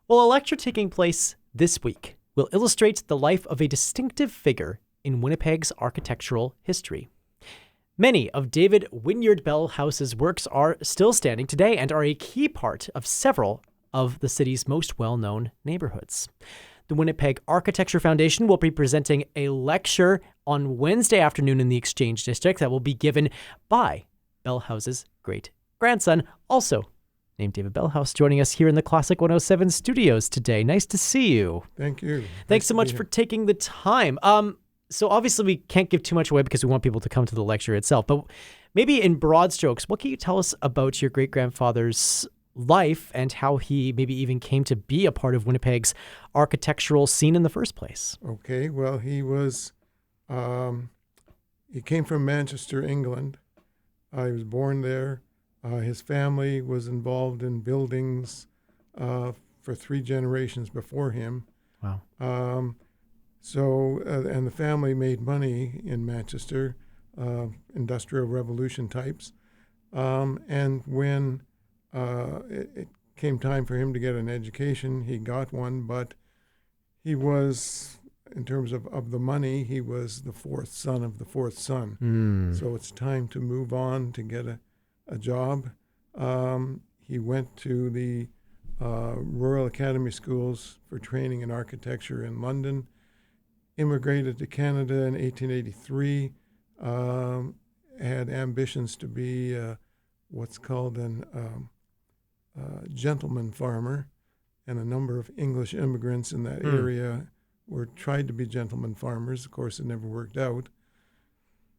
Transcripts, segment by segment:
Well, a lecture taking place this week will illustrate the life of a distinctive figure in Winnipeg's architectural history. Many of David Wynyard Bellhouse's works are still standing today and are a key part of several of the city's most well-known neighborhoods. The Winnipeg Architecture Foundation will be presenting a lecture on Wednesday afternoon in the Exchange District that will be given by Bellhouse's great-grandson, also named David Bellhouse, joining us here in the Classic 107 studios today. Nice to see you. Thank you. Thanks so much for taking the time. So obviously we can't give too much away because we want people to come to the lecture itself, but maybe in broad strokes, what can you tell us about your great-grandfather's life and how he maybe even came to be a part of Winnipeg's architectural scene in the first place? Okay, well, he came from Manchester, England. He was born there. His family was involved in buildings for 3 generations before him. Wow. And the family made money in Manchester, Industrial Revolution types. And when it came time for him to get an education, he got one, but he was, in terms of the money, he was the 4th son of the 4th son. So it's time to move on to get a job. He went to the Royal Academy schools for training in architecture in London, immigrated to Canada in 1883, had ambitions to be what's called an gentleman farmer, and a number of English immigrants in that area tried to be gentleman farmers. Of course, it never worked out.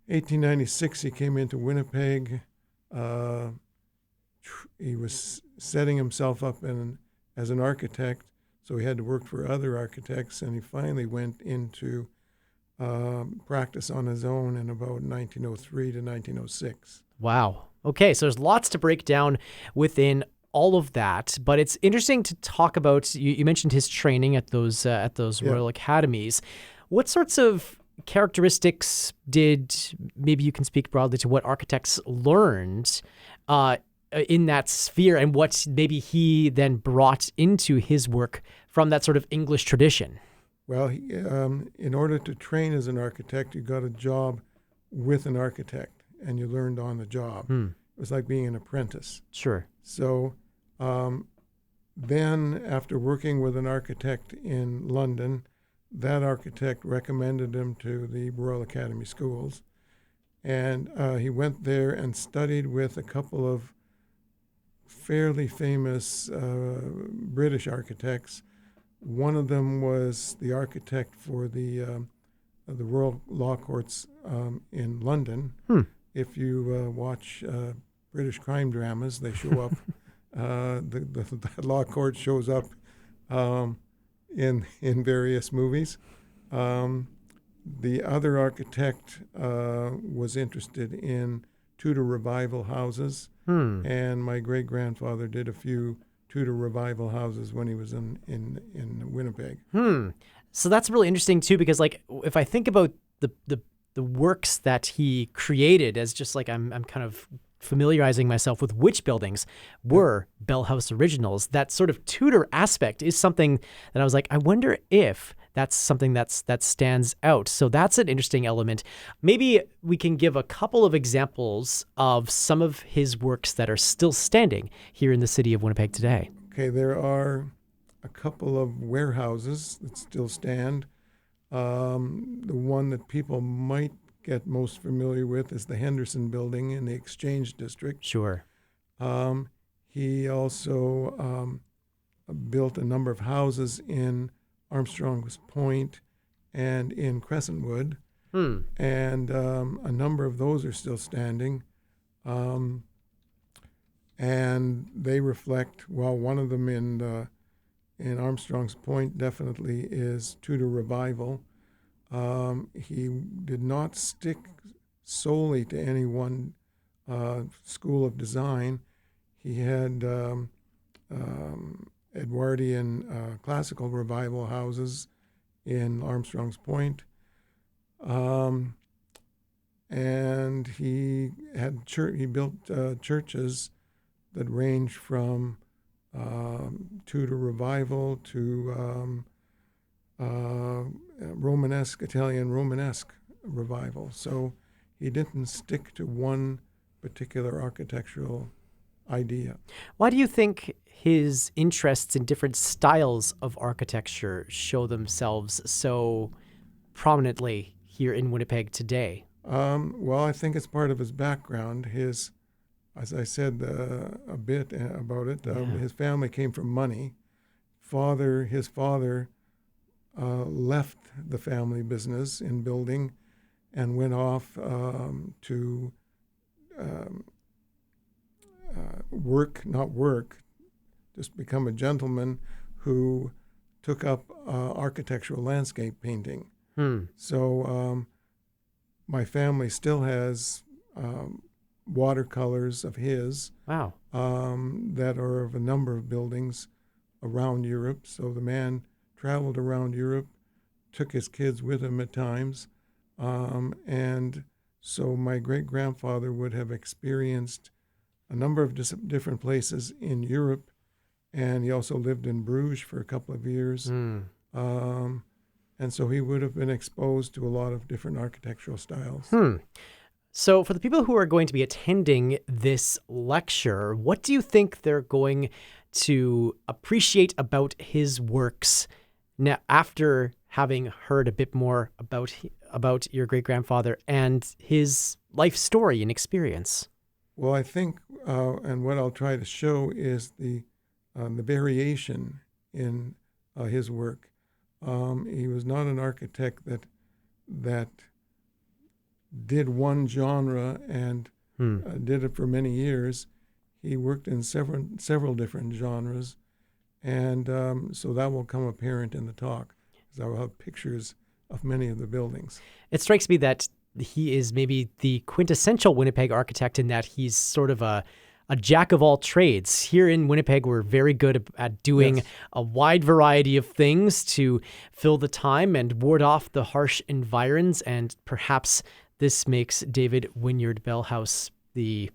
1896, he came into Winnipeg. He was setting himself up as an architect, so he had to work for other architects, and he finally went into practice on his own in about 1903 to 1906. Wow. Okay, so there's lots to break down within all of that, but it's interesting to talk about, you mentioned his training at those Royal Academies. What sorts of characteristics maybe you can speak broadly to what architects learned in that sphere, and what maybe he then brought into his work from that sort of English tradition? Well, in order to train as an architect, you got a job with an architect, and you learned on the job. It was like being an apprentice. Sure. So then, after working with an architect in London, that architect recommended him to the Royal Academy schools, and he went there and studied with a couple of fairly famous British architects. One of them was the architect for the Royal Law Courts in London. If you watch British crime dramas, they show up. The law court shows up in various movies. The other architect was interested in Tudor revival houses, and my great-grandfather did a few Tudor revival houses when he was in Winnipeg. So that's really interesting too, because like if I think about the works that he created, as just like I'm kind of familiarizing myself with which buildings were Bellhouse originals, that sort of Tudor aspect is something that I was like, I wonder if that's something that stands out. So that's an interesting element. Maybe we can give a couple of examples of some of his works that are still standing here in the city of Winnipeg today. Okay, there are a couple of warehouses that still stand. The one that people might get most familiar with is the Henderson Building in the Exchange District. Sure. He also built a number of houses in Armstrong's Point and in Crescentwood, and a number of those are still standing. And they reflect, well, one of them in Armstrong's Point definitely is Tudor Revival. He did not stick solely to any one school of design. He had Edwardian classical revival houses in Armstrong's Point. And he built churches that range from Tudor Revival to Romanesque, Italian Romanesque revival. So he didn't stick to one particular architectural idea. Why do you think his interests in different styles of architecture show themselves so prominently here in Winnipeg today? Well, I think it's part of his background. As I said a bit about it, his family came from money. His father left the family business in building and went off to just become a gentleman who took up architectural landscape painting. So my family still has watercolors of his. Wow. That are of a number of buildings around Europe. So the man traveled around Europe, took his kids with him at times. And so my great-grandfather would have experienced a number of different places in Europe, and he also lived in Bruges for a couple of years. And so he would have been exposed to a lot of different architectural styles. So for the people who are going to be attending this lecture, what do you think they're going to appreciate about his works now after having heard a bit more about your great-grandfather and his life story and experience? Well, I think, and what I'll try to show is the variation in his work. He was not an architect that did one genre and did it for many years. He worked in several different genres, and so that will come apparent in the talk, because I will have pictures of many of the buildings. It strikes me that he is maybe the quintessential Winnipeg architect in that he's sort of a jack of all trades. Here in Winnipeg, we're very good at doing a wide variety of things to fill the time and ward off the harsh environs. And perhaps this makes David Wynyard Bellhouse the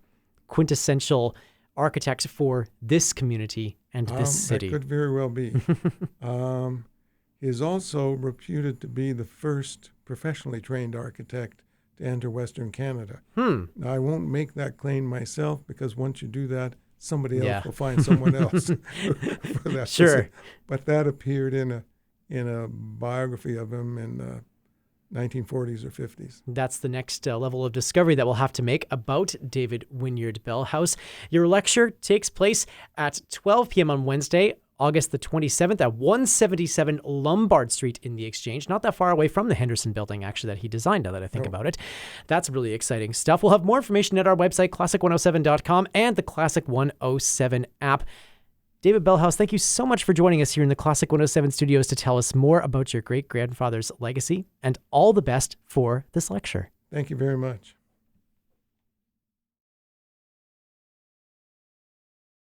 quintessential architect for this community and this city. That could very well be. He is also reputed to be the first professionally trained architect to enter Western Canada. Now, I won't make that claim myself, because once you do that, somebody else will find someone else for that. Sure. But that appeared in a biography of him in the 1940s or 50s. That's the next level of discovery that we'll have to make about David Wynyard Bellhouse. Your lecture takes place at 12 p.m. on Wednesday, August the 27th at 177 Lombard Street in the Exchange, not that far away from the Henderson building, actually, that he designed, now that I think about it. That's really exciting stuff. We'll have more information at our website, classic107.com, and the Classic 107 app. David Bellhouse, thank you so much for joining us here in the Classic 107 studios to tell us more about your great-grandfather's legacy, and all the best for this lecture. Thank you very much.